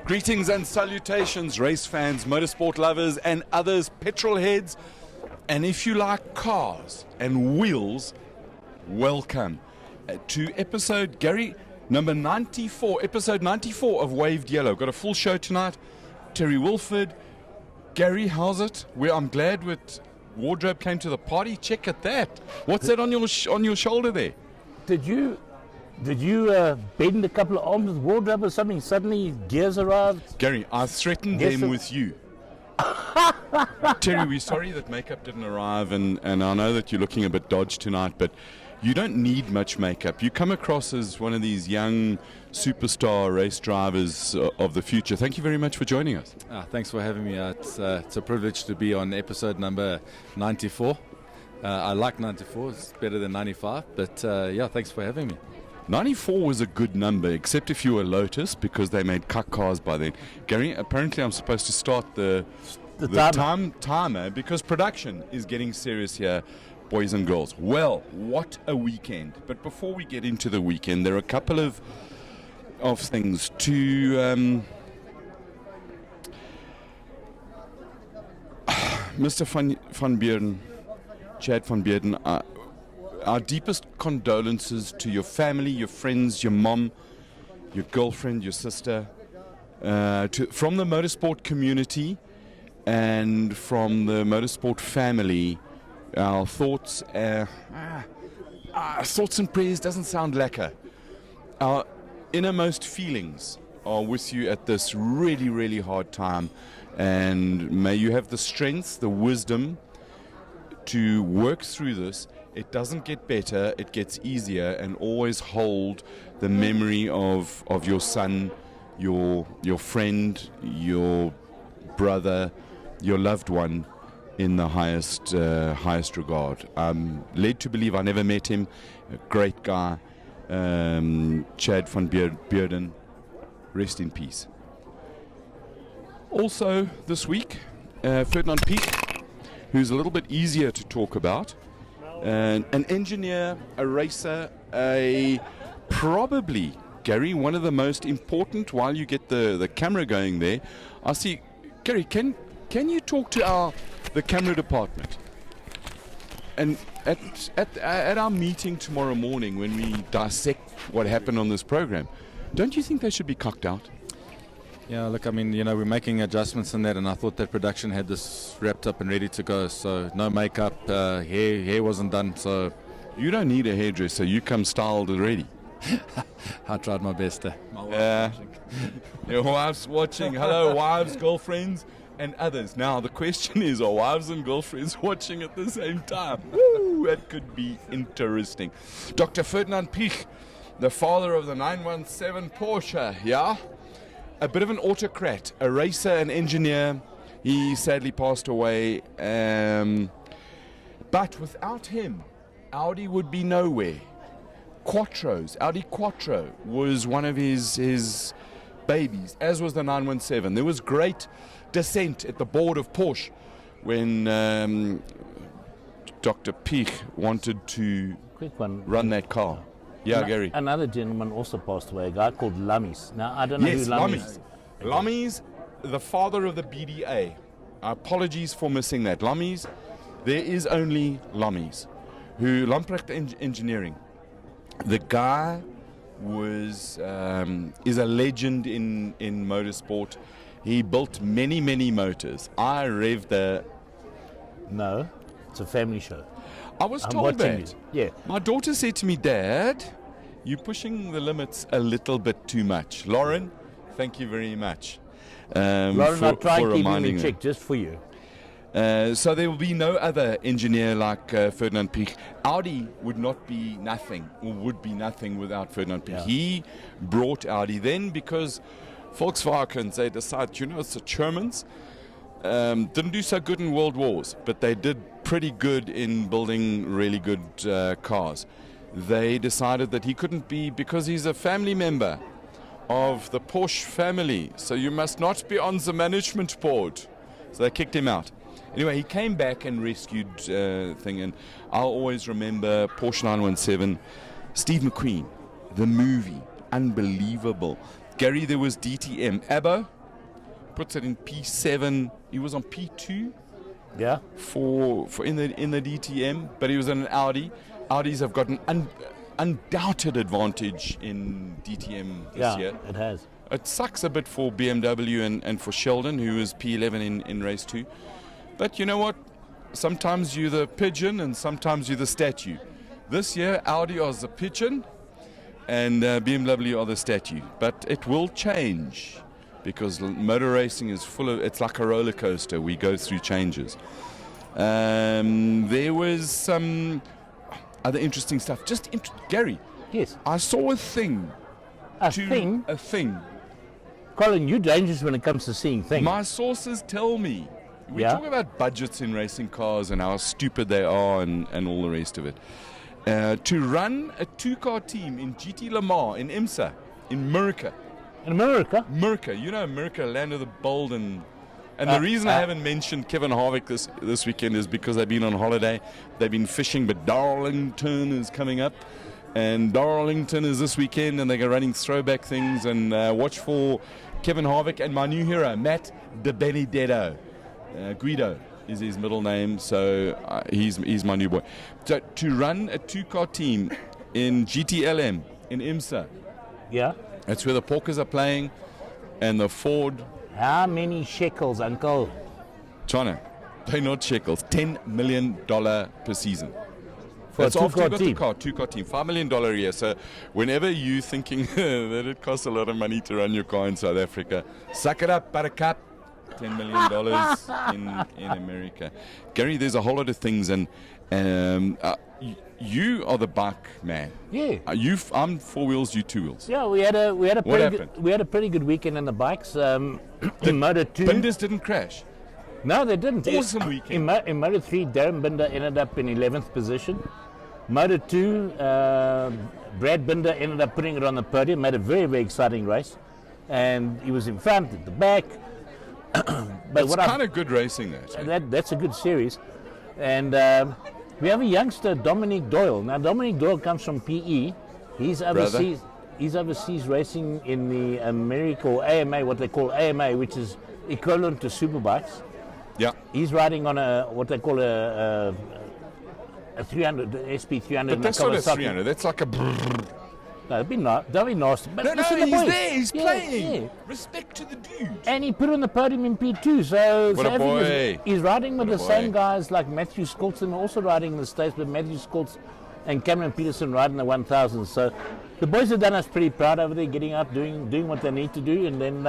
Greetings and salutations, race fans, motorsport lovers, and others, petrol heads. And if you like cars and wheels, welcome to episode, Gary, number 94, episode 94 of Waved Yellow. Got a full show tonight. Terry Wilford. Gary, how's it? I'm glad with wardrobe came to the party. Check at that. What's that on your shoulder there? Did you bend a couple of arms with wardrobe or something? Suddenly gears arrived? Gary, I threatened them with you. Terry, we're sorry that makeup didn't arrive, and I know that you're looking a bit dodged tonight, but you don't need much makeup. You come across as one of these young superstar race drivers of the future. Thank you very much for joining us. Thanks for having me. It's a privilege to be on episode number 94. I like 94, it's better than 95, but thanks for having me. 94 was a good number, except if you were Lotus, because they made cut cars by then. Gary, apparently I'm supposed to start the timer, because production is getting serious here, boys and girls. Well, what a weekend. But before we get into the weekend, there are a couple of things to... Mr. Van Beerden, Chad Van Beerden, our deepest condolences to your family, your friends, your mom, your girlfriend, your sister, from the motorsport community and from the motorsport family. Our thoughts and prayers doesn't sound lekker. Our innermost feelings are with you at this really, really hard time, and may you have the strength, the wisdom to work through this. It doesn't get better, it gets easier, and always hold the memory of your son, your friend, your brother, your loved one in the highest regard. I'm led to believe, I never met him, a great guy, Chad Van Beerden, rest in peace. Also this week, Ferdinand Piech, who's a little bit easier to talk about. An engineer, a racer, probably, Gary, one of the most important, while you get the camera going there. I see, Gary, can you talk to the camera department? And at our meeting tomorrow morning, when we dissect what happened on this program, don't you think they should be cucked out? Yeah, look, I mean, we're making adjustments in that, and I thought that production had this wrapped up and ready to go. So no makeup, hair wasn't done. So you don't need a hairdresser. You come styled already. I tried my best. My wife's watching. Your wife's watching. Hello, wives, girlfriends, and others. Now the question is, are wives and girlfriends watching at the same time? Woo, that could be interesting. Dr. Ferdinand Piech, the father of the 917 Porsche, yeah? A bit of an autocrat, a racer, an engineer. He sadly passed away. But without him, Audi would be nowhere. Audi Quattro was one of his babies, as was the 917. There was great dissent at the board of Porsche when Dr. Piech wanted to run that car. Yeah, Gary. Another gentleman also passed away, a guy called Lummies. Now, I don't know who Lummies is. Lummies, the father of the BDA. Apologies for missing that. Lummies, there is only Lummies, who Lamprecht Engineering. The guy is a legend in motorsport. He built many, many motors. I revved the... No, it's a family show. I was told that. Yeah. My daughter said to me, Dad, you're pushing the limits a little bit too much. Lauren, thank you very much. Lauren, I'll try and keep him in check just for you. So there will be no other engineer like Ferdinand Piech. Audi would be nothing without Ferdinand Piech. Yeah. He brought Audi then because Volkswagen, they decided, it's the Germans. Didn't do so good in world wars, but they did pretty good in building really good cars. They decided that he couldn't be, because he's a family member of the Porsche family, so you must not be on the management board. So they kicked him out. Anyway, he came back and rescued thing, and I'll always remember Porsche 917, Steve McQueen, the movie, unbelievable. Gary, there was DTM. Abbo, puts it in P7. He was on P2 Yeah. for in the DTM, but he was in an Audi. Audis have got an undoubted advantage in DTM this year. It has. It sucks a bit for BMW and for Sheldon, who is P11 in race 2. But you know what? Sometimes you're the pigeon and sometimes you're the statue. This year, Audi are the pigeon and BMW are the statue. But it will change because motor racing is it's like a roller coaster. We go through changes. There was some other interesting stuff. Gary. Yes. I saw a thing. A thing? A thing. Colin, you're dangerous when it comes to seeing things. My sources tell me. We talk about budgets in racing cars and how stupid they are and all the rest of it. To run a 2-car team in GT Le Mans in IMSA, in America. In America? America. You know America, land of the bold. And the reason I haven't mentioned Kevin Harvick this weekend is because they've been on holiday. They've been fishing, but Darlington is coming up. And Darlington is this weekend, and they're running throwback things. And watch for Kevin Harvick and my new hero, Matt De Benedetto. Guido is his middle name, so he's my new boy. So to run a 2-car team in GTLM in IMSA, that's where the Porkers are playing, and the Ford. How many shekels, Uncle? China, they're not shekels. $10 million per season. For a 2-car team. 2-car team, $5 million a year. So whenever you're thinking that it costs a lot of money to run your car in South Africa, suck it up, buttercup. $10 million in America. Gary, there's a whole lot of things, and you are the bike man. Yeah. I'm 4 wheels, you 2 wheels. Yeah, we had a pretty good weekend in the bikes. In Moto 2. Binders didn't crash. No, they didn't. Awesome weekend. In Moto 3, Darren Binder ended up in 11th position. Moto 2, Brad Binder ended up putting it on the podium. Made a very, very exciting race, and he was in front, at the back. But it's kind of good racing there. That's a good series. And we have a youngster, Dominic Doyle. Now, Dominic Doyle comes from PE. He's overseas racing in the America or AMA, what they call AMA, which is equivalent to superbikes. Yeah. He's riding on what they call a 300, SP 300. But that's not a 300. That's like a... No, that'd be nasty. But no, listen, he's boys. there, he's playing. Yeah. Respect to the dude. And he put on the podium in P2, so What a boy. He's riding with the same guys like Matthew Skoltzen, also riding in the States, but Matthew Skoltzen and Cameron Peterson riding the 1000. So the boys have done us pretty proud over there, getting out, doing what they need to do, and then...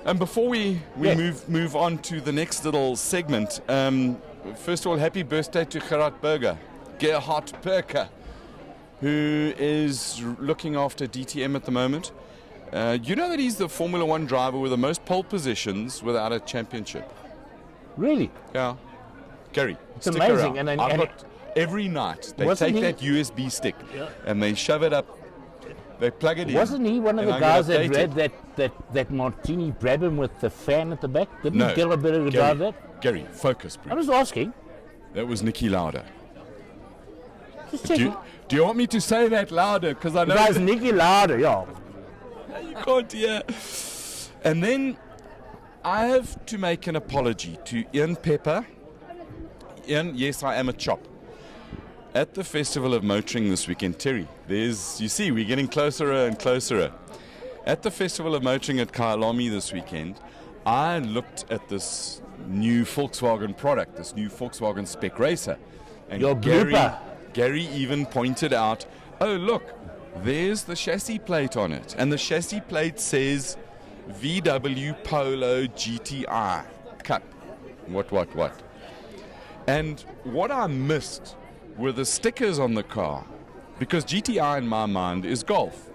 and before we move on to the next little segment, first of all, happy birthday to Gerhard Berger, who is looking after DTM at the moment. You know that he's the Formula One driver with the most pole positions without a championship. Really? Yeah. Gary, it's amazing. And every night they take that USB stick and they shove it up. They plug it in. Wasn't he one of the guys that read that Martini Brabham with the fan at the back? Didn't he get a bit of a drive that? Gary, focus, please. I was asking. That was Nicky Lauda. Just checking. Do you want me to say that louder? Because I know that's Nicky Lauda, yeah. You can't hear. And then I have to make an apology to Ian Pepper. Ian, yes, I am a chop. At the Festival of Motoring this weekend, Terry, you see, we're getting closer and closer. At the Festival of Motoring at Kyalami this weekend, I looked at this new Volkswagen product, this new Volkswagen Spec Racer. And your blooper. Gary even pointed out, oh, look, there's the chassis plate on it. And the chassis plate says VW Polo GTI Cup. What? And what I missed were the stickers on the car. Because GTI in my mind is golf.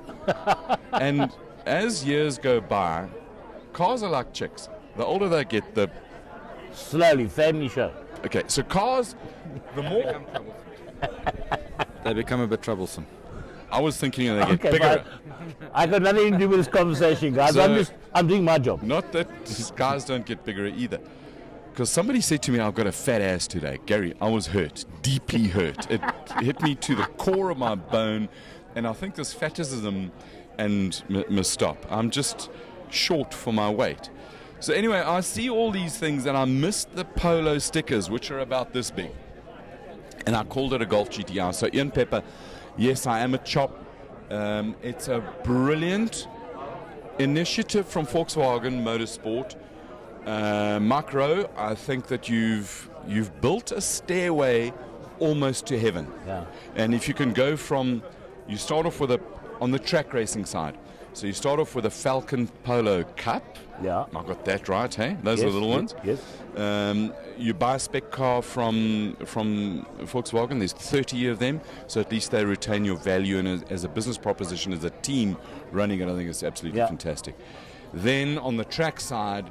And as years go by, cars are like chicks. The older they get, the... Slowly, family show. Okay, so cars, the more... They become a bit troublesome. I was thinking they get bigger. I got nothing to do with this conversation, guys. So, I'm doing my job. Not that guys don't get bigger either. Because somebody said to me, I've got a fat ass today. Gary, I was hurt, deeply hurt. It hit me to the core of my bone. And I think this fatism and must stop. I'm just short for my weight. So anyway, I see all these things and I missed the polo stickers, which are about this big. And I called it a Golf GTR. So Ian Pepper, yes, I am a chop. It's a brilliant initiative from Volkswagen Motorsport. Mark Rowe, I think that you've built a stairway almost to heaven. Yeah. And if you can go from, you start off with on the track racing side. So you start off with a Falcon Polo Cup. Yeah. I got that right, hey? Those are the little ones. Yes. You buy a spec car from Volkswagen. There's 30 of them, so at least they retain your value. And as a business proposition, as a team running it, I think it's absolutely fantastic. Then on the track side,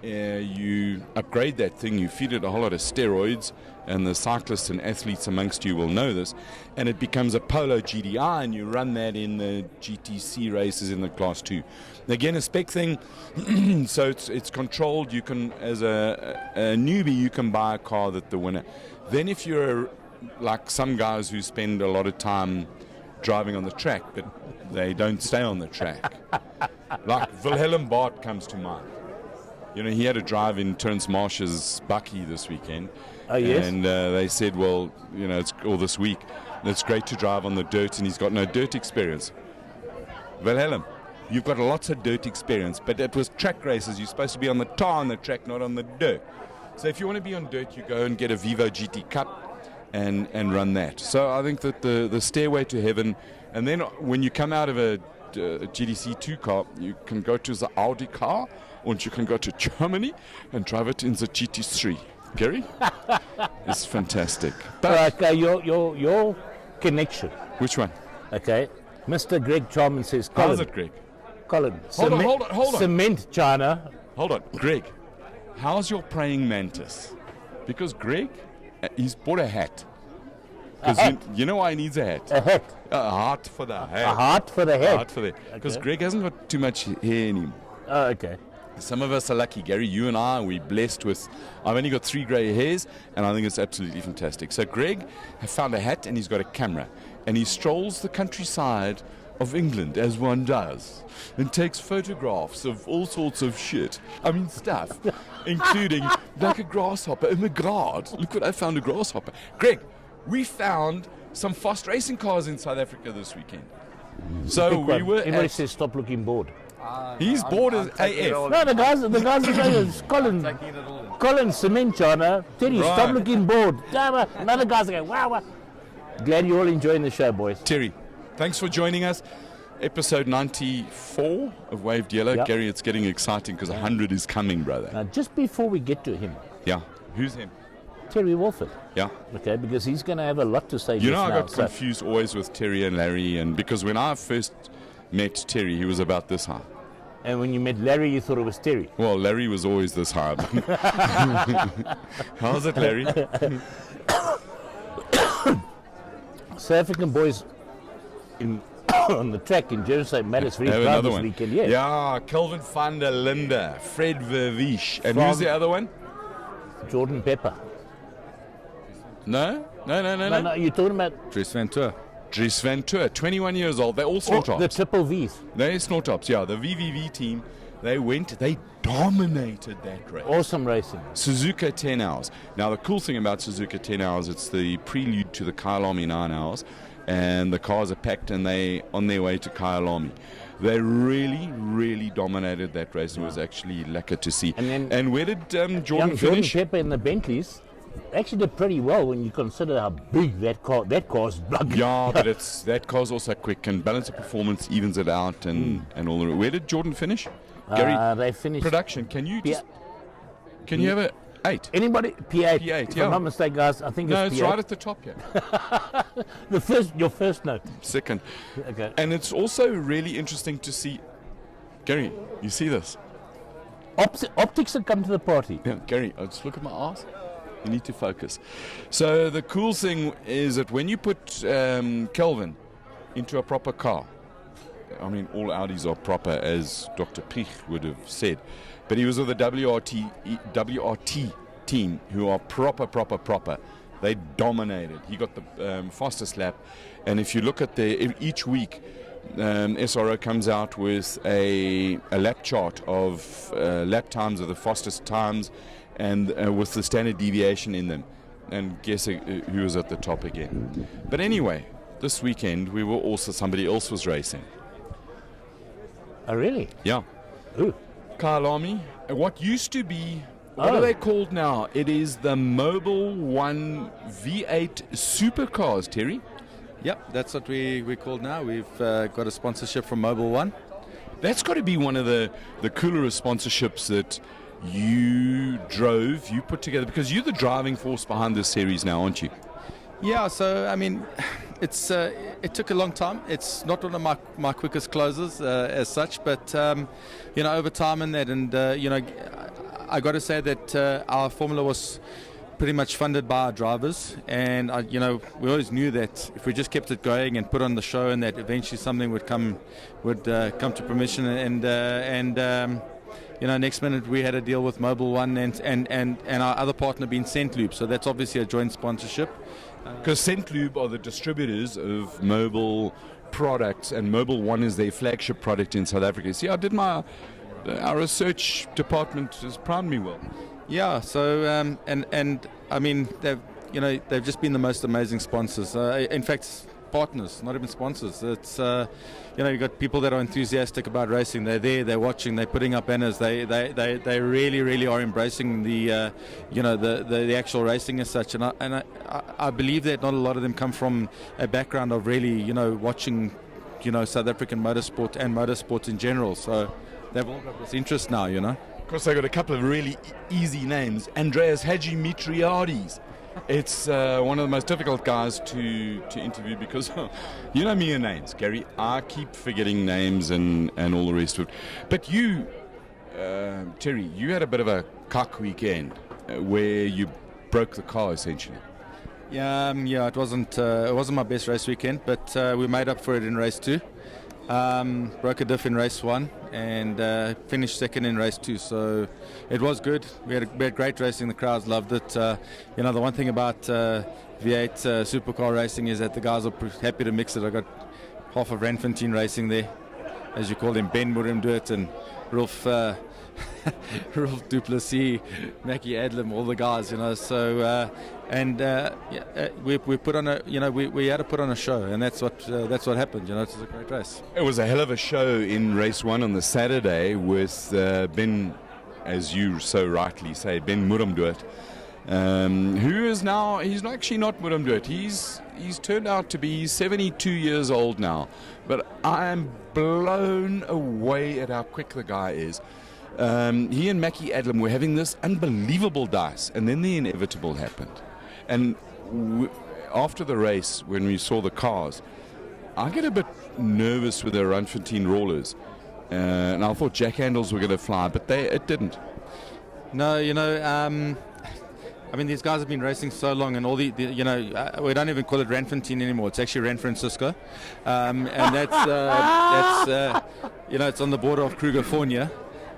you upgrade that thing. You feed it a whole lot of steroids, and the cyclists and athletes amongst you will know this. And it becomes a Polo GDI, and you run that in the GTC races in the Class 2. Again, a spec thing, so it's controlled. You can, as a newbie, you can buy a car that the winner. Then if you're like some guys who spend a lot of time driving on the track, but they don't stay on the track. Like Wilhelm Bart comes to mind. You know, he had a drive in Terence Marsh's Bucky this weekend. Oh, yes. And they said, well, you know, it's all this week. It's great to drive on the dirt, and he's got no dirt experience. Wilhelm, you've got lots of dirt experience, but it was track races. You're supposed to be on the tar on the track, not on the dirt. So if you want to be on dirt, you go and get a Vivo GT Cup and run that. So I think that the stairway to heaven, and then when you come out of a GDC2 car, you can go to the Audi car, and you can go to Germany and drive it in the GT3. Gary? It's fantastic. But your connection. which one? Okay. Mr. Greg Charman says, Colin. How's it, Greg? Colin. Hold on. Cement China. Hold on. Greg, how's your praying mantis? Because Greg, he's bought a hat. Because you know why he needs a hat? A hat. A heart for the hat. A heart for the head. A heart for the Because Greg hasn't got too much hair anymore. Oh, okay. Some of us are lucky, Gary. You and I, we're blessed with. I've only got 3 grey hairs, and I think it's absolutely fantastic. So Greg has found a hat, and he's got a camera, and he strolls the countryside of England as one does, and takes photographs of all sorts of shit. I mean stuff, including like a grasshopper. Oh my God! Look what I found, a grasshopper. Greg, we found some fast racing cars in South Africa this weekend. So we were. Everybody says stop looking bored. He's bored as AF. No, the guys are saying, Colin, Colin, Cement China, Terry, Right. stop looking bored. Another guy's going, wow. Glad you're all enjoying the show, boys. Terry, thanks for joining us. Episode 94 of Waved Yellow. Yep. Gary, it's getting exciting because 100 is coming, brother. Now, just before we get to him, Yeah. Who's him? Terry Wilford, Yeah. okay, because he's going to have a lot to say You just know, I now. got confused always with Terry and Larry, and because when I first met Terry, he was about this high. And when you met Larry, you thought it was Terry. Well, Larry was always this high. How's it, Larry? South African boys on the track in Jerusalem made us very Have proud another this one. weekend. Yeah. Yeah, Kelvin van der Linde, Fred Vervish. And From- who's the other one? Jordan Pepper. No, No, you're talking about Dries Van Tour. Dries Van Tour, 21 years old. They're all snort the tops. triple V's. They're snort tops, yeah. The VVV team, they dominated that race. Awesome racing. Suzuka 10 hours. Now, the cool thing about Suzuka 10 hours, it's the prelude to the Kyalami 9 hours, and the cars are packed and they on their way to Kyalami. They really, really dominated that race. It was actually lekker to see. And where did Jordan Young finish? Jordan Pepper in the Bentleys actually did pretty well when you consider how big that car's big. Yeah, but that car's also quick, and balance of performance evens it out, and all the. Where did Jordan finish? Gary, They finished production. Can you P- just? Can you have a 8? Anybody? P8. P8, If yeah. I'm not mistaken, guys, I think No, it's it's P8. right at the top here. Your first note. Second. Okay. And it's also really interesting to see. Gary, you see this? Optics have come to the party. Yeah, Gary, just look at my ass. You need to focus. So the cool thing is that when you put Kelvin into a proper car, I mean, all Audis are proper, as Dr. Piech would have said, but he was with the WRT team, who are proper. They dominated. He got the fastest lap, and if you look at each week, SRO comes out with a lap chart of lap times of the fastest times and with the standard deviation in them. And guess who was at the top again. But anyway, this weekend we were also, somebody else was racing. Oh, really? Yeah. Who? Kyle Army. What used to be, what are they called now? It is the Mobile One V8 Supercars, Terry. Yep, that's what we're called now. We've got a sponsorship from Mobile One. That's got to be one of the cooler sponsorships that you put together, because you're the driving force behind this series now, aren't you? Yeah, so I mean, it took a long time. It's not one of my quickest closes as such, but over time and that, and I got to say that our formula was pretty much funded by our drivers, and we always knew that if we just kept it going and put on the show, and that eventually something would come to fruition, and next minute we had a deal with Mobile One and our other partner being Scent Loop, so that's obviously a joint sponsorship. Because Scent Loop are the distributors of mobile products, and Mobile One is their flagship product in South Africa. See, I did our research department has primed me well. Yeah, so and I mean they've just been the most amazing sponsors. In fact, partners, not even sponsors. It's you've got people that are enthusiastic about racing. They're there, they're watching, they're putting up banners. They really are embracing the the actual racing as such. And I believe that not a lot of them come from a background of really watching South African motorsport and motorsport in general. So they've all got this interest now. Of course, they got a couple of really easy names. Andreas Hadjimetriades. It's one of the most difficult guys to interview because you know me and names, Gary. I keep forgetting names and all the rest of it. But you, Terry, you had a bit of a cuck weekend where you broke the car essentially. Yeah, it wasn't my best race weekend, but we made up for it in race 2. Broke a diff in race 1 and finished second in race 2, so it was good. We had great racing. The crowds loved it. The one thing about V8 supercar racing is that the guys are happy to mix it. I got half of Randfontein racing there, as you call him. Ben Murim do it, and Rolf Duplessis, Mackie Adlam, all the guys, So we put on a we had to put on a show, and that's what happened. It was a great race. It was a hell of a show in race 1 on the Saturday with Ben, as you so rightly say, Ben Murimduit, who is now, he's actually not Murimduit. He's turned out to be 72 years old now, but I am blown away at how quick the guy is. He and Mackie Adlam were having this unbelievable dice, and then the inevitable happened. And after the race, when we saw the cars, I get a bit nervous with the Randfontein rollers, and I thought jack handles were going to fly, but it didn't. No, I mean, these guys have been racing so long, and all we don't even call it Randfontein anymore. It's actually Ran Francisco, and that's it's on the border of Krugerfornia.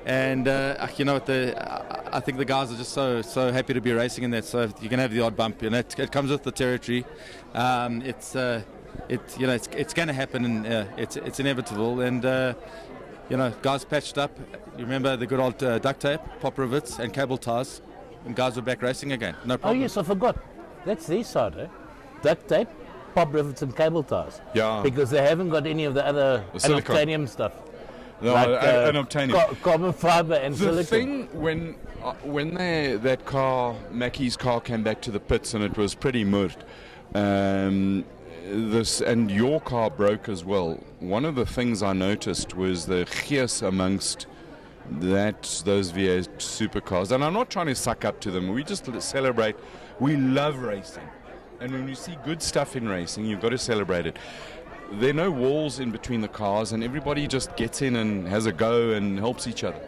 And I think the guys are just so happy to be racing in that. So you can have the odd bump, it comes with the territory. It's going to happen, and it's inevitable. And guys patched up. You remember the good old duct tape, pop rivets, and cable ties, and guys were back racing again. No problem. Oh yes, I forgot. That's their side, eh? Duct tape, pop rivets, and cable ties. Yeah. Because they haven't got any of the other titanium stuff. No, like, unobtainium. Carbon fiber and silicon. The thing when that car, Mackie's car, came back to the pits and it was pretty mud, and your car broke as well. One of the things I noticed was the gees amongst those V8 supercars, and I'm not trying to suck up to them. We just celebrate. We love racing, and when you see good stuff in racing, you've got to celebrate it. There are no walls in between the cars, and everybody just gets in and has a go and helps each other.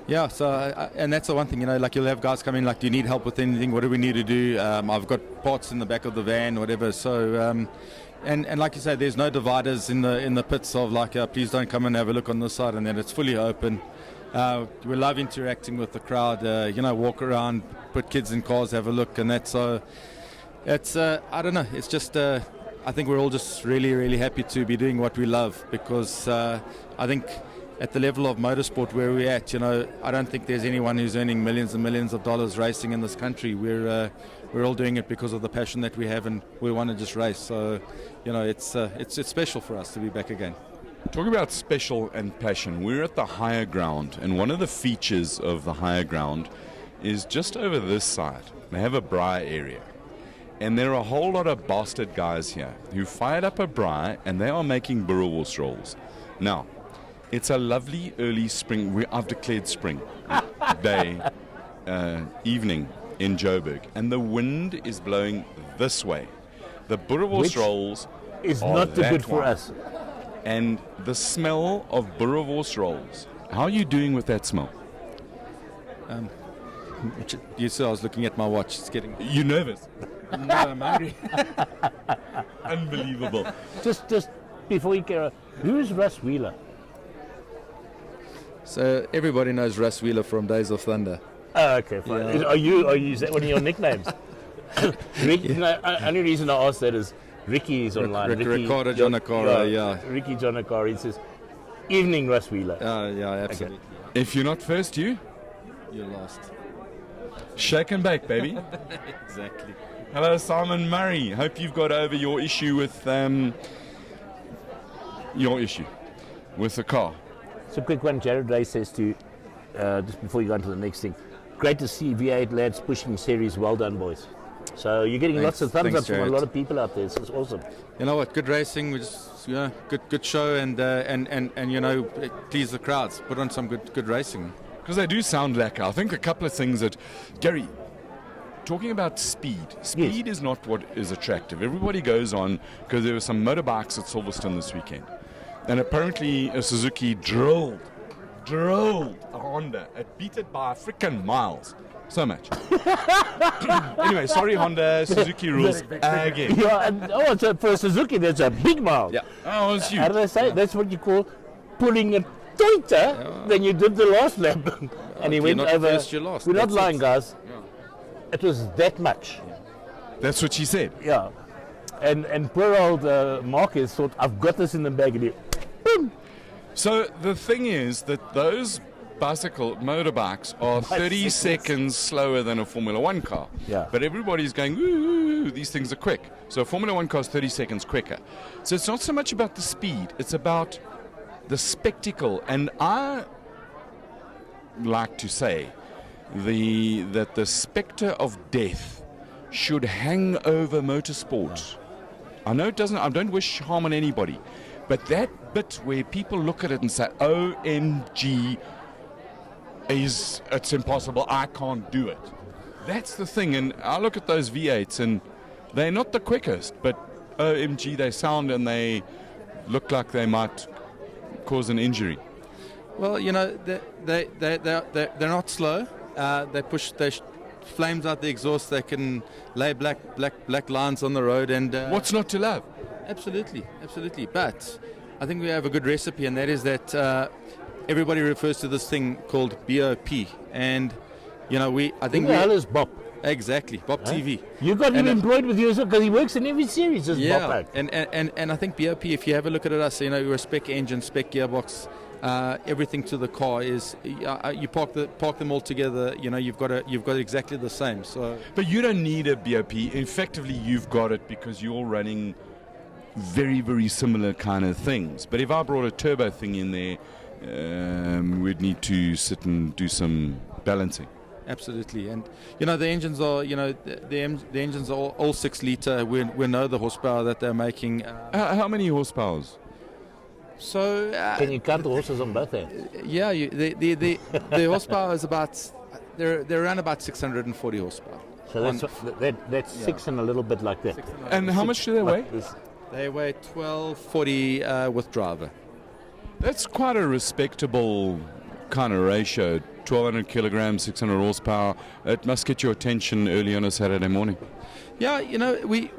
Yeah, so and that's the one thing, like you'll have guys come in, like, do you need help with anything? What do we need to do? I've got parts in the back of the van, whatever. So, and like you say, there's no dividers in the pits of like, please don't come and have a look on this side, and then it's fully open. We love interacting with the crowd. Walk around, put kids in cars, have a look, and that's so. It's I don't know. It's just. I think we're all just really, really happy to be doing what we love, because I think at the level of motorsport where we're at, I don't think there's anyone who's earning millions and millions of dollars racing in this country. We're all doing it because of the passion that we have, and we want to just race. So, it's special for us to be back again. Talking about special and passion, we're at the higher ground, and one of the features of the higher ground is just over this side. They have a braai area. And there are a whole lot of bastard guys here who fired up a braai, and they are making boerewors rolls. Now, it's a lovely early spring. I've declared spring day, evening in Joburg, and the wind is blowing this way. The boerewors rolls is are not too that good for one. us. And the smell of boerewors rolls. How are you doing with that smell? You saw I was looking at my watch. It's getting. You nervous? No, I'm hungry. Unbelievable. Just before you carry on, who is Russ Wheeler? So everybody knows Russ Wheeler from Days of Thunder. Oh, okay, fine. Yeah. Are you? Is that one of your nicknames? Only reason I ask that is Ricky's online. Ricardo Jonakara, yeah. Ricky Jonakara, he says, evening Russ Wheeler. Yeah, absolutely. Okay. If you're not first, you're lost. Shake and bake, baby. Exactly. Hello, Simon Murray. Hope you've got over your issue with the car. So quick one, Jared Ray says to you, just before you go on to the next thing, great to see V8 lads pushing series. Well done, boys. So you're getting lots of thumbs up from a lot of people out there. So it's awesome. You know what? Good racing. We just good show, and please the crowds. Put on some good racing. Because they do sound lekker. I think a couple of things that, Gary, talking about speed. Speed is not what is attractive. Everybody goes on because there were some motorbikes at Silverstone this weekend. And apparently a Suzuki drilled a Honda. It beat it by freaking miles. So much. Anyway, sorry Honda, Suzuki rules again. Yeah, so for a Suzuki, that's a big mile. Yeah. Oh, it's huge. How do they say? That's what you call pulling it tighter than you did the last lap. And he went over. First, you lost. We're not lying, guys. Yeah. It was that much. Yeah. That's what she said. Yeah. And poor old Marquez thought, I've got this in the bag. And he, boom. So the thing is that those motorbikes are 30 seconds slower than a Formula 1 car. Yeah. But everybody's going, ooh, these things are quick. So a Formula 1 car is 30 seconds quicker. So it's not so much about the speed, it's about the spectacle. And I like to say that the spectre of death should hang over motorsport. I know it doesn't, I don't wish harm on anybody, but that bit where people look at it and say, OMG, it's impossible, I can't do it. That's the thing. And I look at those V8s and they're not the quickest, but OMG, they sound and they look like they might cause an injury. Well, they're not slow. They push flames out the exhaust. They can lay black lines on the road. And what's not to love? Absolutely. But I think we have a good recipe, and that is that everybody refers to this thing called BOP, and I think who the hell is Bob? Exactly, Bob TV. You got him employed with yourself because he works in every series. Bob and I think BOP. If you have a look at us, we're a spec engine, spec gearbox. Everything to the car is you park them all together. You've got exactly the same. So, but you don't need a BOP. Effectively, you've got it because you're running very, very similar kind of things. But if I brought a turbo thing in there, we'd need to sit and do some balancing. Absolutely, and the engines are the engines are all 6 litre. We know the horsepower that they're making. How many horsepowers? So can you count the horses on both ends? Yeah, the horsepower is about they're around about 640 horsepower. So that's 6 and a little bit like that. And how much do they weigh? They weigh 1240 with driver. That's quite a respectable kind of ratio. 1,200 kilograms, 600 horsepower. It must get your attention early on a Saturday morning. Yeah, we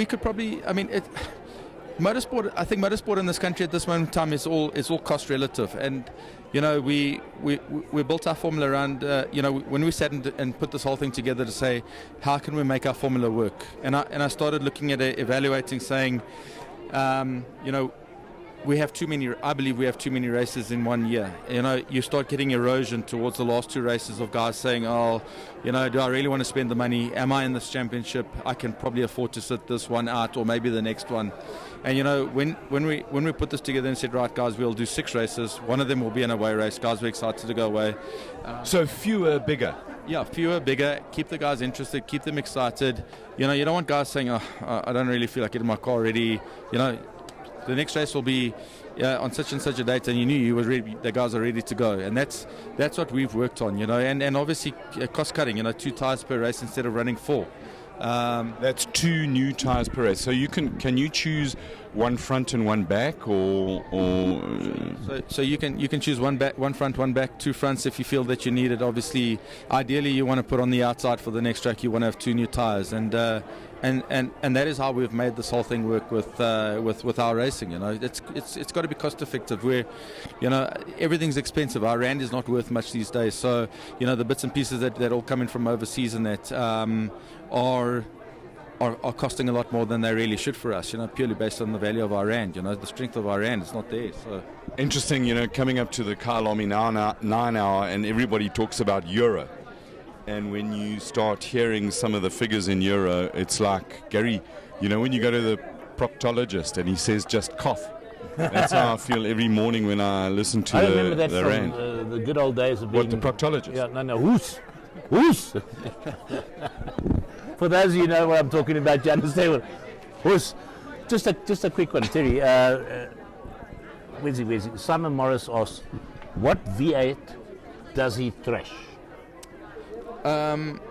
could probably. I mean, Motorsport. I think motorsport in this country at this moment in time is all cost relative, and we built our formula around when we sat and put this whole thing together to say how can we make our formula work, and I started looking at it, evaluating, saying we have too many. I believe we have too many races in 1 year. You start getting erosion towards the last 2 races of guys saying, do I really want to spend the money? Am I in this championship? I can probably afford to sit this one out, or maybe the next one. And when we put this together and said, right, guys, we'll do 6 races. One of them will be an away race. Guys, we're excited to go away. So fewer, bigger. Yeah, fewer, bigger. Keep the guys interested. Keep them excited. You don't want guys saying, I don't really feel like getting my car ready. The next race will be on such and such a date, and you knew the guys are ready to go, and that's what we've worked on, and obviously cost cutting, 2 tires per race instead of running 4. That's 2 new tires per race. So can you choose one front and one back, or so you can choose one front, one back, 2 fronts if you feel that you need it. Obviously, ideally you want to put on the outside for the next track. You want to have 2 new tires, and that is how we've made this whole thing work with our racing. It's got to be cost effective. Where everything's expensive. Our rand is not worth much these days. So the bits and pieces that all come in from overseas and that are costing a lot more than they really should for us. Purely based on the value of our rand. The strength of our rand is not there. So interesting. Coming up to the Kyalami 9 hour, and everybody talks about euro. And when you start hearing some of the figures in euro, it's like, Gary, when you go to the proctologist and he says just cough. That's how I feel every morning when I listen to I remember that the from rand. The good old days of being... What, the proctologist? Yeah, no, who's? For those of you who know what I'm talking about, you understand what... Who's? Just a quick one, Terry. Where's he? Simon Morris asks, what V8 does he thrash?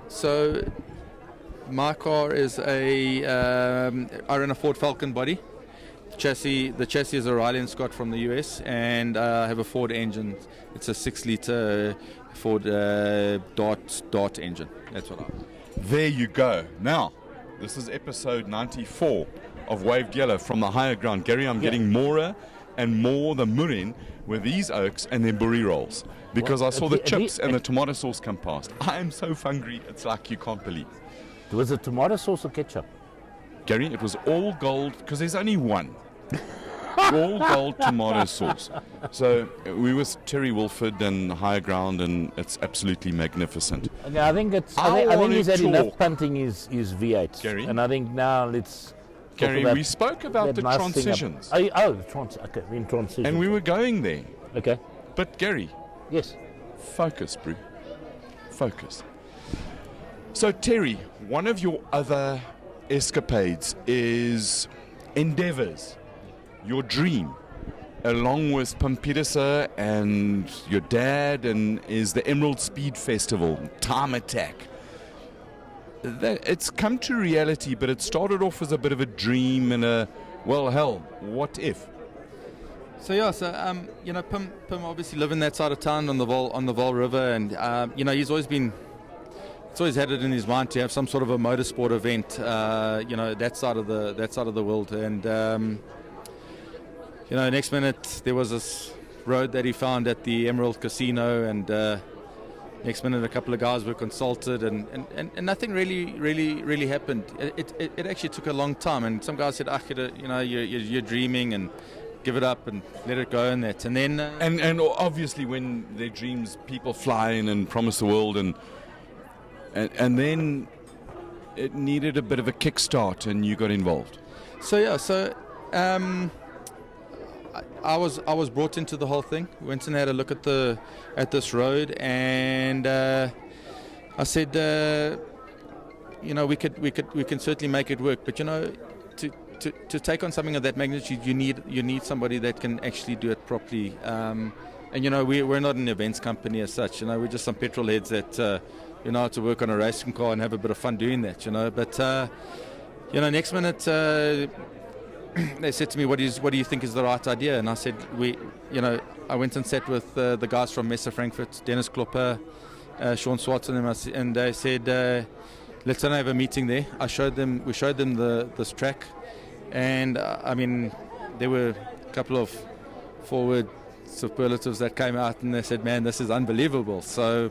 So my car is I run a Ford Falcon body. The chassis is a Riley & Scott from the US, and I have a Ford engine. It's a 6-litre Ford Dart engine. That's what I have. There you go. Now, this is episode 94 of Waved Yellow from the higher ground. Gary, I'm getting more and more the murin with these oaks and their burri rolls, because I saw the chips and the tomato sauce come past. I am so hungry, it's like you can't believe. Was it tomato sauce or ketchup? Gary, it was all gold, because there's only one. All gold tomato sauce. So we with Terry Wilford and higher ground, and it's absolutely magnificent. Okay, I think he's had enough punting his V8. Gary? And I think now let's... Gary, we spoke about the transitions. Okay, in transitions. And we were going there. Okay. But Gary. Yes. Focus, bro. Focus. So Terry, one of your other escapades is endeavours, your dream, along with Pampidasa and your dad, and is the Emerald Speed Festival, Time Attack. It's come to reality, but it started off as a bit of a dream and what if? So Pim obviously live in that side of town on the Vol River, and he's always had it in his mind to have some sort of a motorsport event, that side of the world. And next minute there was this road that he found at the Emerald Casino, and next minute a couple of guys were consulted, and nothing really happened. It actually took a long time, and some guys said, you're dreaming, and give it up and let it go, and that. And then and obviously when their dreams, people fly in and promise the world, and then it needed a bit of a kickstart, and you got involved. I was brought into the whole thing. Went and had a look at this road, and I said, we can certainly make it work. But to take on something of that magnitude, you need somebody that can actually do it properly. And we're not an events company as such. We're just some petrol heads that to work on a racing car and have a bit of fun doing that. But next minute. They said to me, what do you think is the right idea? And I said, I went and sat with the guys from Messe Frankfurt, Dennis Klopper, Sean Swartz, and they said, let's have a meeting there. We showed them this track, And I mean, there were a couple of forward superlatives that came out, and they said, "Man, this is unbelievable." So,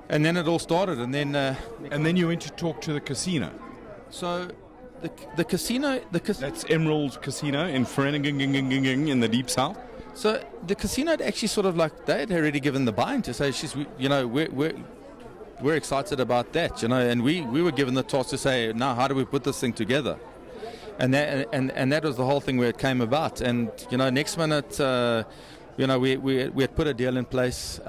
and then it all started, and then you went to talk to the casino. So, the casino, that's Emerald Casino in Vereeniging in the deep south. So the casino had actually sort of like they had already given the buy-in to say, we're excited about that, and we were given the task to say, now how do we put this thing together? And that was the whole thing where it came about. And next minute, we had put a deal in place.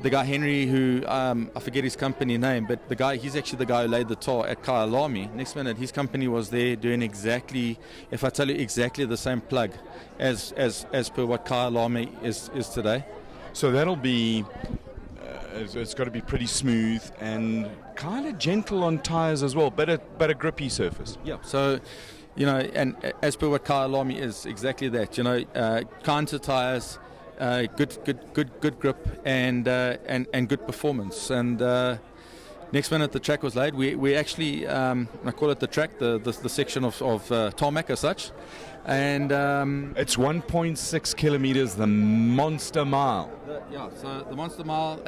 The guy Henry, who I forget his company name, but he's actually the guy who laid the tar at Kyalami. Next minute, his company was there doing exactly, if I tell you, exactly the same plug as per what Kyalami is today. So that'll be, it's got to be pretty smooth and kind of gentle on tires as well, but a grippy surface. Yeah. So, and as per what Kyalami is, exactly that. Kind to tires. Good grip and good performance. And next minute the track was laid. We actually I call it the track, the section of tarmac as such. And it's 1.6 kilometers, the Monster Mile. So the Monster Mile,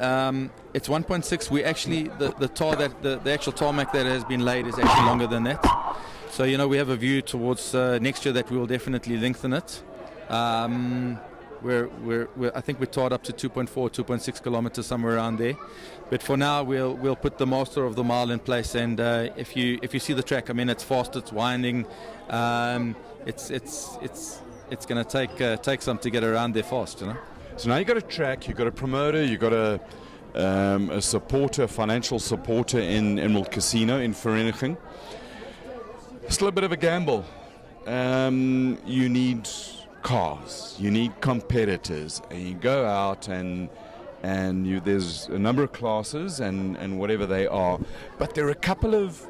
it's 1.6. We actually the actual tarmac that has been laid is actually longer than that. So we have a view towards next year that we will definitely lengthen it. I think we're tied up to 2.4, 2.6 kilometers, somewhere around there. But for now, we'll put the Master of the Mile in place. And if you see the track, I mean, it's fast, it's winding. It's going to take some to get around there fast, So now you've got a track, you've got a promoter, you've got a supporter, financial supporter in Emerald Casino in Vereeniging. Still a bit of a gamble. You need cars, you need competitors, and you go out and there's a number of classes and whatever they are, but there are a couple of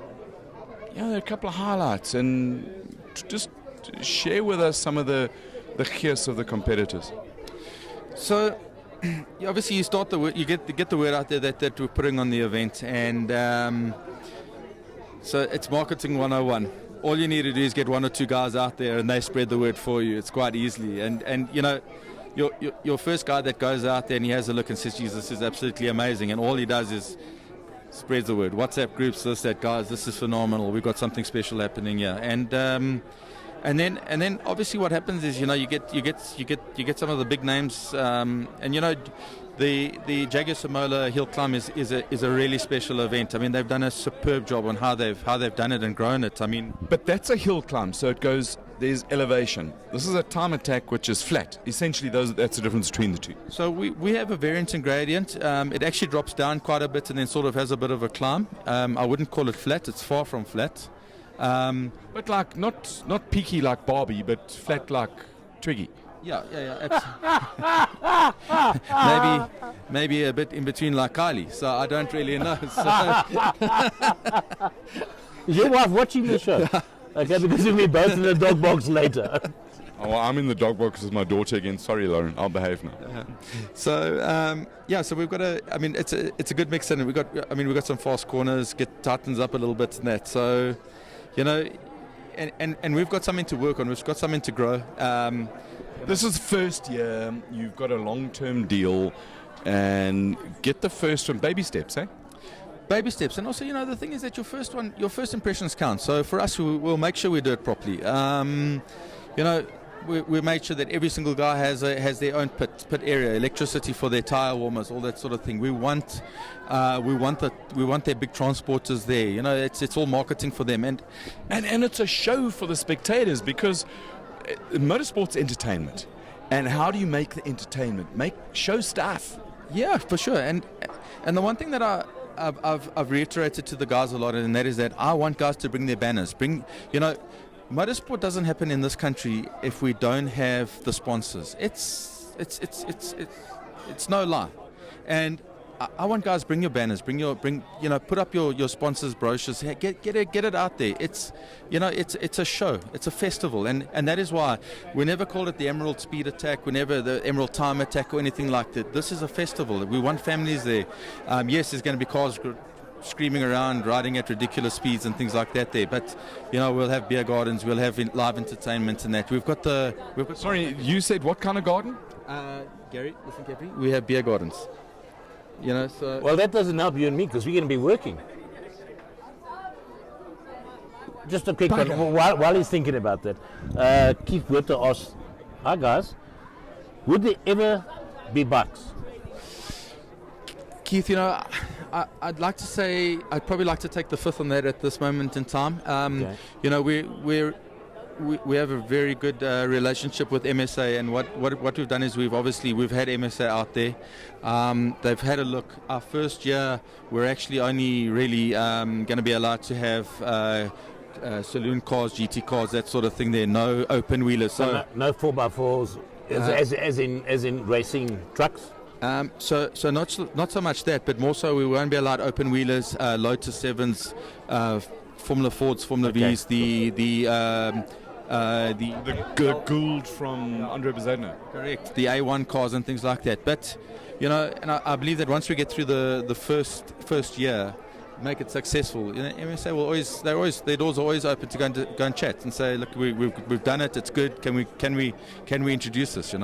highlights, and just share with us some of the gears of the competitors. So obviously you start you get the word out there that we're putting on the event, and so it's marketing 101. All you need to do is get one or two guys out there and they spread the word for you. It's quite easily. And your first guy that goes out there and he has a look and says, "Geez, this is absolutely amazing." And all he does is spreads the word. WhatsApp groups, that, guys, this is phenomenal. We've got something special happening here. And then obviously what happens is, you get some of the big names, The Jaguar Samola Hill Climb is a really special event. I mean, they've done a superb job on how they've done it and grown it. I mean, but that's a hill climb, so there's elevation. This is a time attack which is flat. Essentially, that's the difference between the two. So we have a variance in gradient. It actually drops down quite a bit and then sort of has a bit of a climb. I wouldn't call it flat. It's far from flat. But like not peaky like Barbie, but flat like Twiggy. Yeah. Maybe a bit in between like Kylie. So I don't really know. Is your wife watching the show? Okay, because we'll be both in the dog box later. Oh, well, I'm in the dog box with my daughter again. Sorry, Lauren. I'll behave now. So we've got it's a good mix, and we've got some fast corners, tightens up a little bit and that. So, and we've got something to work on. We've got something to grow. This is first year. You've got a long-term deal, and get the first one. Baby steps, eh? Baby steps, and also, the thing is that your first impressions count. So for us, we'll make sure we do it properly. We made sure that every single guy has their own pit area, electricity for their tire warmers, all that sort of thing. We want their big transporters there. It's all marketing for them, and it's a show for the spectators, because motorsport's entertainment. And how do you make the entertainment? Show stuff. Yeah, for sure. And the one thing that I've reiterated to the guys a lot, and that is that I want guys to bring their banners. Motorsport doesn't happen in this country if we don't have the sponsors. It's no lie. And I want guys, bring your banners, put up your sponsors' brochures, get it out there. It's a show, it's a festival, and that is why we never call it the Emerald Speed Attack, we never the Emerald Time Attack or anything like that. This is a festival. We want families there. Yes, there's going to be cars screaming around, riding at ridiculous speeds and things like that there. But, we'll have beer gardens, we'll have live entertainment and that. Sorry, you said what kind of garden? Gary, listen carefully. We have beer gardens. So... Well, that doesn't help you and me because we're going to be working. Just a quick one, while he's thinking about that. Keith Witte asked, hi guys, would there ever be bucks? Keith, I'd like to say I'd probably like to take the fifth on that at this moment in time. Okay. We have a very good relationship with MSA, and what we've done is we've had MSA out there. They've had a look. Our first year, we're actually only really going to be allowed to have saloon cars, GT cars, that sort of thing. There, no open wheelers. So no 4x4s, as in racing trucks. So not so much that, but more so we won't be allowed open wheelers, Lotus 7s, Formula Fords, Formula Vs, the Gould from Andre Bezona. Correct, the A1 cars and things like that. But and I believe that once we get through the first year, make it successful, MSA their doors are always open to go and chat and say, look, we've done it, it's good. Can we introduce this?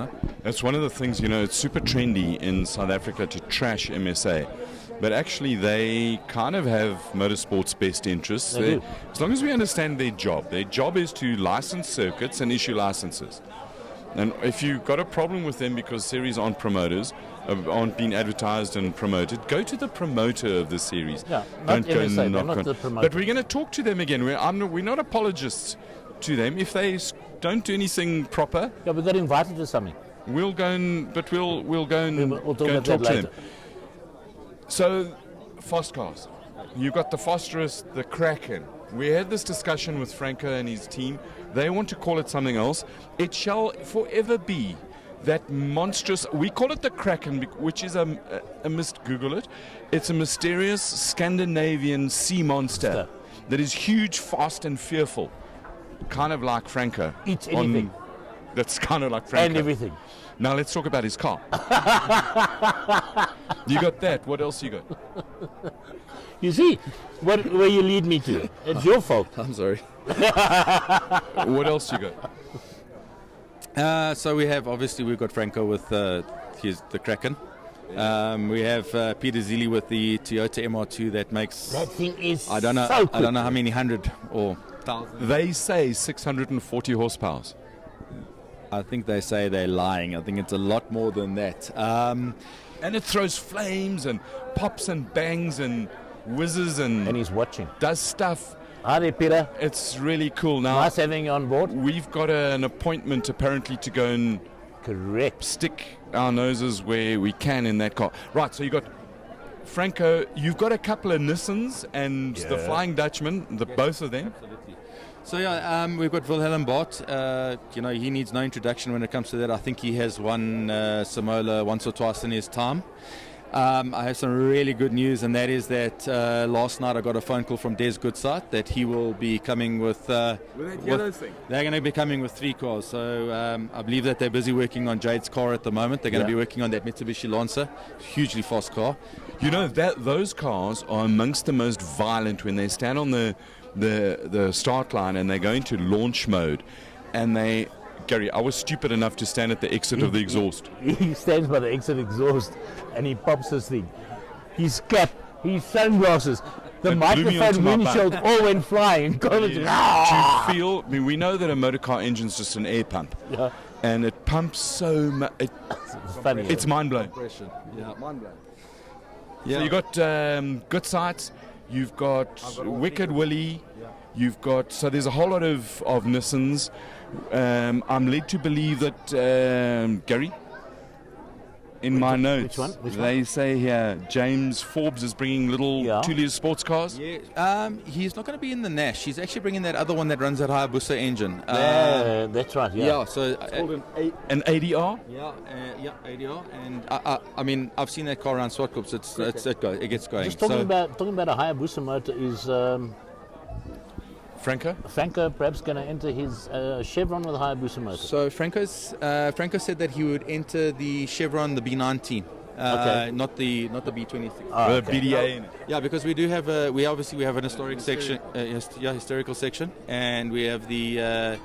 That's one of the things. It's super trendy in South Africa to trash MSA, but actually they kind of have motorsport's best interests. As long as we understand their job is to license circuits and issue licenses. And if you've got a problem with them because series aren't being advertised and promoted, go to the promoter of the series. Yeah, don't go and knock on. But we're going to talk to them again. We're not apologists to them. If they don't do anything proper, we got invited to something. We'll go and talk to them. So, fast cars. You've got the Phosphorus, the Kraken. We had this discussion with Franco and his team. They want to call it something else. It shall forever be that monstrous, we call it the Kraken, which is Google it. It's a mysterious Scandinavian sea monster that is huge, fast and fearful. Kind of like Franco. Eats anything. That's kind of like Franco. And everything. Now let's talk about his car. You got that. What else you got? You see, where you lead me to. It's your fault. I'm sorry. What else you got? So we've got Franco with the Kraken. We have Peter Zilli with the Toyota MR2 that makes... That thing is I don't know how many hundred or thousand. They say 640 horsepower. I think they say they're lying. I think it's a lot more than that. And it throws flames and pops and bangs and whizzes and he's watching. Does stuff. Hi there, Peter. It's really cool. Now, nice having you on board. We've got an appointment apparently to go and stick our noses where we can in that car. Right, so you got Franco, you've got a couple of Nissans and the Flying Dutchman, both of them. Absolutely. So we've got Wilhelm Bart. He needs no introduction when it comes to that. I think he has won Samola once or twice in his time. I have some really good news, and that is that last night I got a phone call from Des Goodsight that he will be coming with that yellow thing. They're going to be coming with 3 cars. So I believe that they're busy working on Jade's car at the moment. They're going to be working on that Mitsubishi Lancer, hugely fast car. Those cars are amongst the most violent when they stand on the start line and they go into launch mode, and Gary, I was stupid enough to stand at the exit of the exhaust. He stands by the exit exhaust and he pops his thing. His cap, his sunglasses, the microphone windshield all went flying. To feel, we know that a motor car engine is just an air pump. Yeah. And it pumps so much. It's funny. It's mind-blowing. Yeah, mind-blowing. Yeah. So you got Goodsight, you've got Wicked Willie, you've got, so there's a whole lot of Nissans. I'm led to believe that Gary, in my notes, Which they one? say here James Forbes is bringing little 2-litre sports cars. Yeah, he's not going to be in the Nash. He's actually bringing that other one that runs that Hayabusa engine. That's right. Yeah. So it's called an ADR. Yeah, ADR. And I've seen that car around Swartkops. It gets going. Just talking about a Hayabusa motor is. Franco perhaps going to enter his Chevron with a Hayabusa motor. So Franco said that he would enter the Chevron, the B19. not the B26. With a BDA in it. Yeah, because we do have we have an historic section, historical section, and we have the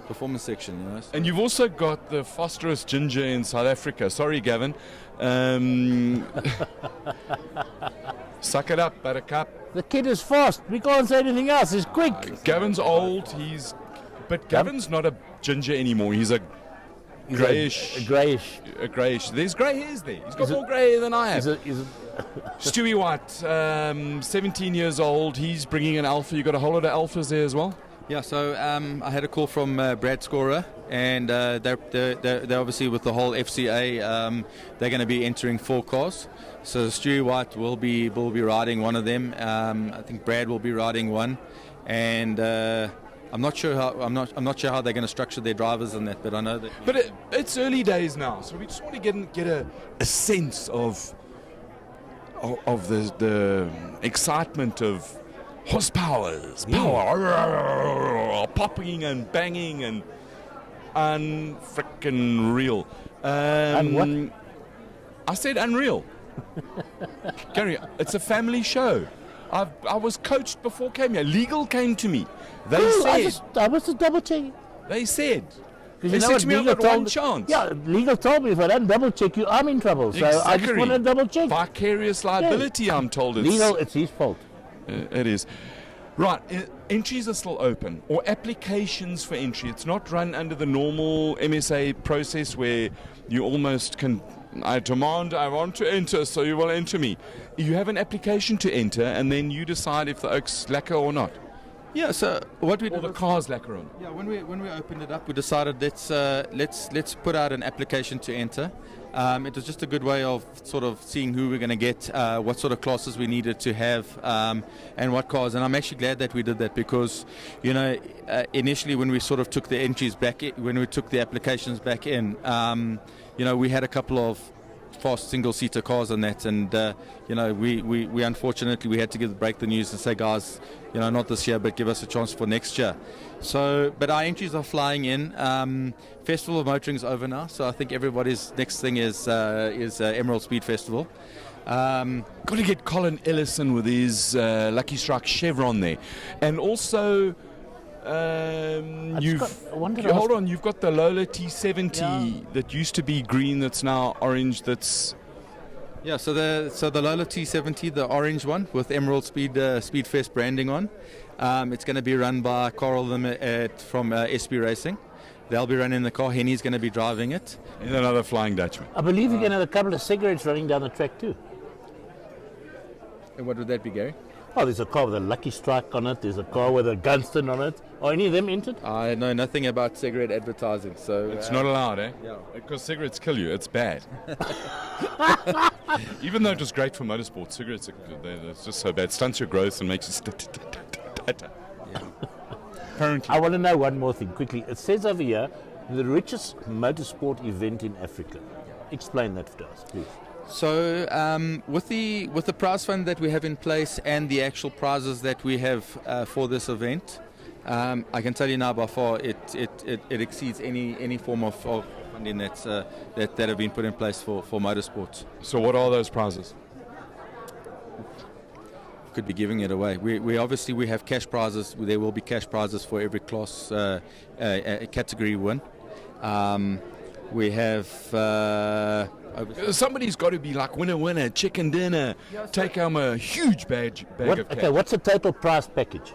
performance section. You know? And you've also got the Fosterus Ginger in South Africa. Sorry, Gavin. Suck it up, Buttercup. The kid is fast. We can't say anything else. He's quick. Gavin's old. But Gavin's not a ginger anymore. He's a greyish. A greyish. There's grey hairs there. He's got more grey hair than I have. Stewie White, 17 years old. He's bringing an alpha. You got a whole lot of alphas there as well? Yeah, so I had a call from Brad Scorer, and they're obviously with the whole FCA, they're going to be entering 4 cars. So Stewie White will be riding one of them. I think Brad will be riding one, and I'm not sure how they're going to structure their drivers in that, but I know that. But it's early days now, so we just want to get a sense of the excitement of horsepowers, power, popping and banging and unfrickin' real. And what? I said unreal. Gary, it's a family show. I was coached before I came here. Legal came to me. They said. I was just double checking. They said. They said to me, I've got one chance. Yeah, legal told me if I don't double check you, I'm in trouble. So I just want to double check. Vicarious liability, I'm told. Legal, it's his fault. It is. Right, entries are still open, or applications for entry. It's not run under the normal MSA process where you almost can, I want to enter, so you will enter me. You have an application to enter, and then you decide if the oak's lacquer or not. Yeah, so what we or the car's lacquer on. Yeah, when we opened it up, we decided let's put out an application to enter. It was just a good way of sort of seeing who we're going to get, what sort of classes we needed to have, and what cars. And I'm actually glad that we did that because, initially when we sort of took the entries back, when we took the applications back in, we had a couple of fast single-seater cars on that, and we unfortunately we had to break the news and say, guys, not this year, but give us a chance for next year. So, but our entries are flying in. Festival of Motoring's over now, so I think everybody's next thing is Emerald Speed Festival. Got to get Colin Ellison with his Lucky Strike chevron there, and also. You've got the Lola T70 that used to be green that's now orange. So the Lola T70, the orange one with Emerald Speedfest branding on. It's going to be run by Carl from SB Racing. They'll be running the car. Henny's going to be driving it. And another Flying Dutchman. I believe you're going to have a couple of cigarettes running down the track too. And what would that be, Gary? Oh, there's a car with a Lucky Strike on it. There's a car with a Gunston on it. Are any of them entered? I know nothing about cigarette advertising, so it's not allowed, eh? Yeah. Because cigarettes kill you. It's bad. Even though it was great for motorsport, cigarettes it's just so bad. Stunts your growth and makes you. Apparently. I want to know one more thing quickly. It says over here, the richest motorsport event in Africa. Explain that to us, please. So with the prize fund that we have in place and the actual prizes that we have for this event, I can tell you now by far it exceeds any form of funding that have been put in place for motorsports. So what are those prizes? Could be giving it away. We obviously have cash prizes. There will be cash prizes for every class category win. We have. Somebody's got to be like winner, chicken dinner, take home a huge bag of cash. Okay, what's the total prize package?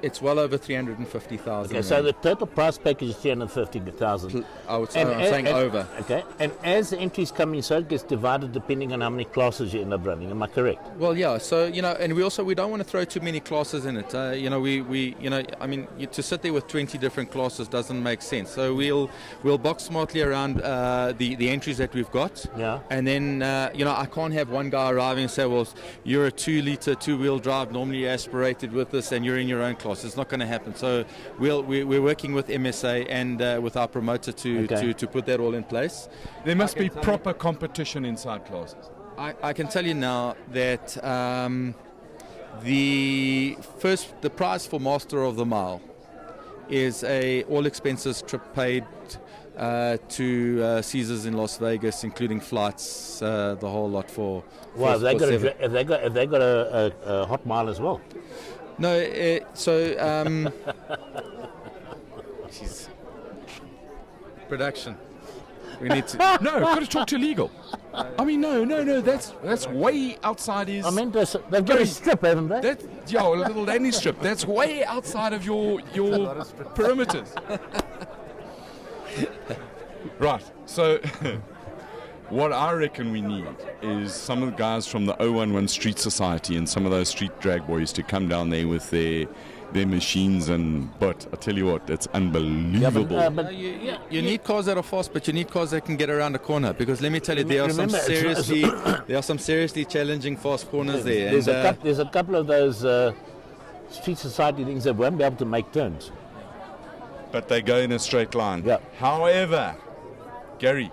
It's well over 350,000. Okay, so the total prize package is 350,000. I'm saying over. Okay, and as the entries come in, so it gets divided depending on how many classes you end up running. Am I correct? Well, yeah. So and we don't want to throw too many classes in it. To sit there with 20 different classes doesn't make sense. So we'll box smartly around the entries that we've got. Yeah. And then I can't have one guy arriving and say, well, you're a 2-liter 2-wheel drive, normally aspirated with this, and you're in your own class. It's not going to happen. So we're working with MSA and with our promoter to put that all in place. There must be proper competition inside classes. I can tell you now that the prize for Master of the Mile is a all expenses trip paid to Caesars in Las Vegas, including flights, the whole lot for. Wow, for have they seven. have they got a hot mile as well? No, jeez. Production. We need to. No, I've got to talk to legal. I mean, no. That's way outside his. I mean, they've got a strip, haven't they? A little landing strip. That's way outside of your perimeters. Right. So, what I reckon we need is some of the guys from the 011 Street Society and some of those street drag boys to come down there with their machines, but I tell you what, it's unbelievable. You need cars that are fast, but you need cars that can get around a corner, because let me tell you, there are some seriously challenging fast corners there. There's a couple of those street society things that won't be able to make turns. But they go in a straight line. Yeah. However, Gary,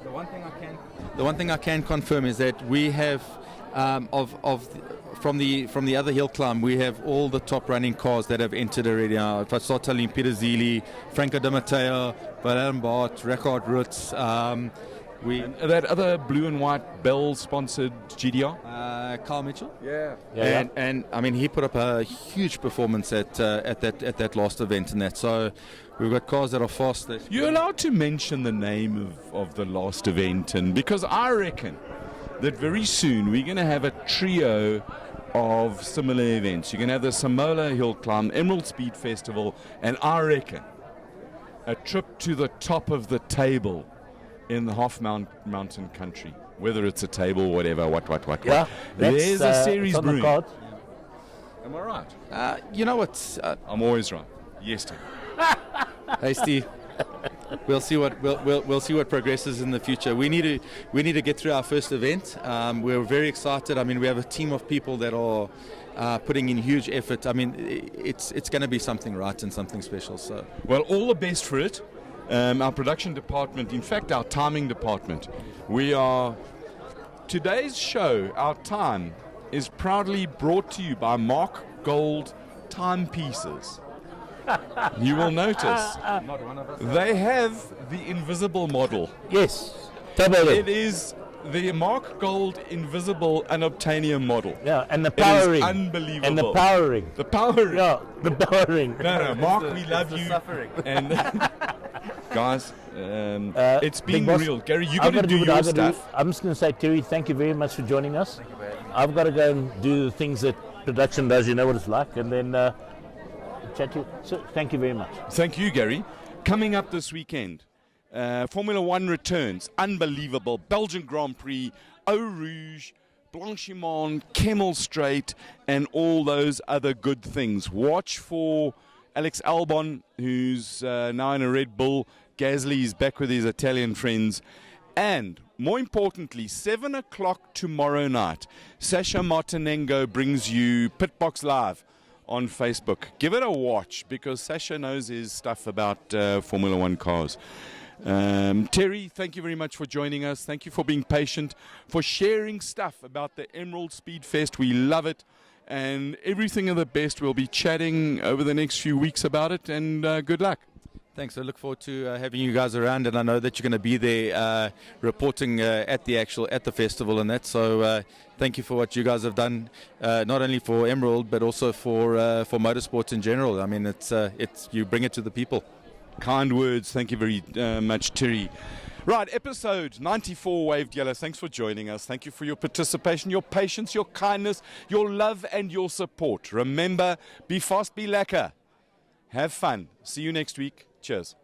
the one thing I can confirm is that we have from the other hill climb, we have all the top running cars that have entered already. If I start telling Peter Zili, Franco De Matteo, Valerian Bart, Richard Rutz, that other blue and white Bell sponsored GDR, Carl Mitchell. Yeah. And I mean, he put up a huge performance at that last event and that. So we've got cars that are fast. You're allowed to mention the name of the last event, and because I reckon that very soon we're going to have a trio of similar events. You're going to have the Samola Hill Climb, Emerald Speed Festival, and I reckon a trip to the top of the table in the half mountain country, whether it's a table, whatever, what. Yeah, there's a series brewing. Am I right? You know what? I'm always right. Yes, Tim. Hey, Steve. We'll see what progresses in the future. We need to get through our first event. We're very excited. I mean, we have a team of people that are putting in huge effort. I mean, it's going to be something right and something special. So, well, all the best for it. Our production department, in fact, our timing department. Today's show, our time, is proudly brought to you by Mark Gold Timepieces. You will notice they have the invisible model. Yes, it is the Mark Gold invisible unobtainium model. Yeah, and the power ring. Unbelievable. And the power ring. The power ring. Yeah, the power ring. No, Mark, we love you. And guys, it's been real. Gary, you got to do your stuff. I'm just going to say, Terry, thank you very much for joining us. Thank you very much. I've got to go and do the things that production does. You know what it's like, and then chat to you. So, thank you very much. Thank you, Gary. Coming up this weekend, Formula One returns. Unbelievable. Belgian Grand Prix, Eau Rouge, Blanchimont, Kemmel Straight, and all those other good things. Watch for Alex Albon, who's now in a Red Bull. Gasly is back with his Italian friends. And more importantly, 7 o'clock tomorrow night, Sasha Martinengo brings you Pitbox Live on Facebook. Give it a watch, because Sasha knows his stuff about Formula One cars. Terry, thank you very much for joining us. Thank you for being patient, for sharing stuff about the Emerald Speed Fest. We love it, and everything of the best. We'll be chatting over the next few weeks about it, and good luck. Thanks. I look forward to having you guys around, and I know that you're going to be there reporting at the festival and that. So thank you for what you guys have done, not only for Emerald but also for motorsport in general. I mean, it's you bring it to the people. Kind words. Thank you very much, Terry. Right, episode 94, Waved Yellow. Thanks for joining us. Thank you for your participation, your patience, your kindness, your love, and your support. Remember, be fast, be lekker. Have fun. See you next week. Cheers.